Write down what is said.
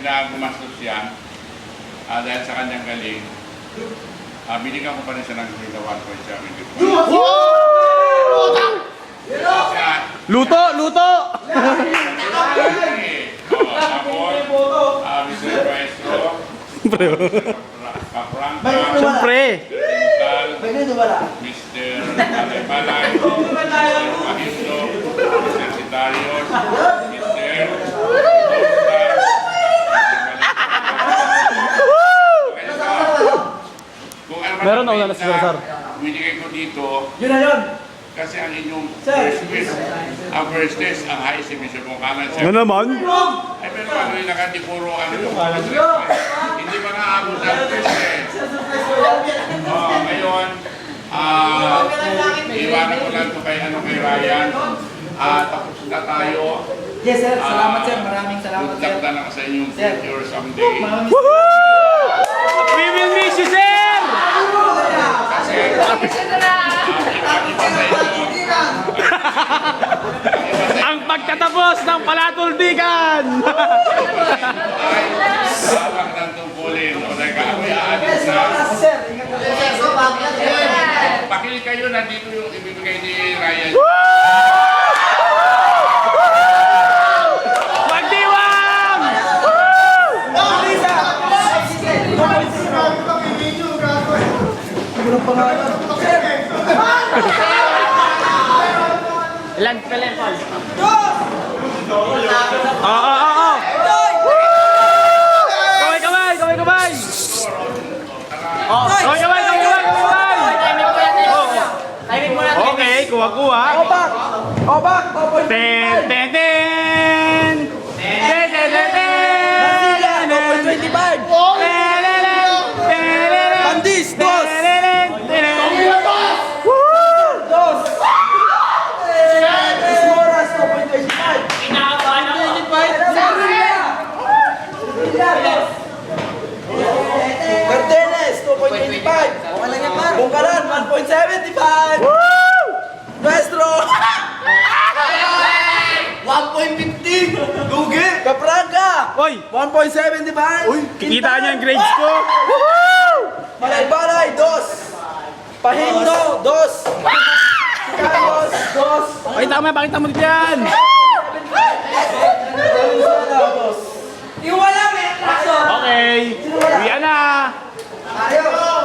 na gumastos yan, dahil sa kanyang galing, binigyan ko pa rin siya ng 1.7. Luto! Luto! Mr. Maestro, Kapranca, Siyempre! Mr. Balay, Mr. Mahindo, Mr. Sitarios, Mr. Meron na una na si Sir. Binigay ko dito, Yun na yun. kasi ang inyong Sir. first test, ang high estimation mo kanan Ano siya. naman? Ay, pero ano yung nakatipuro, ano yung hindi pa naabot sa first test. Ngayon, iwanan ko lang ito kay Ryan. Tapos na tayo. Yes, sir. Salamat, sir. Maraming salamat, sir. Good luck na sa inyong future someday. Maraming Woohoo! We will miss you, sir! Kasi, iba sa inyo. Ang pagtatapos ng palatuldikan! Ay, sabang ng tungkulin. O, teka, ako'y aalis na. sir. Ingat ka, sir. Pakilig kayo, nandito yung ibibigay ni Ryan. Magdiwang! Ilan ka lang, Paul? Oo! Kamay, kamay! Kamay, kamay! Kamay, kamay! Kamay, kamay! Okay, kuha-kuha. Obak! Ten, ten, ten! Ten, ten, ten, ten! 25! Pandis! Dos! Dos! Moras! 2.25! Cardenes! 2.25! Okay lang yan, Mar. Bungkaran! 1.75! Nuestro! 1.50! Dugi! Kapranca! Oy! 1.75! Uy! Kikita niyo yung grades ko! Balay-balay! 2! Pahindo! 2! Carlos! 2! Pakita mo, pakita mo dito yan! Yung wala, may atraso! Okay! Uwian na! Tayo!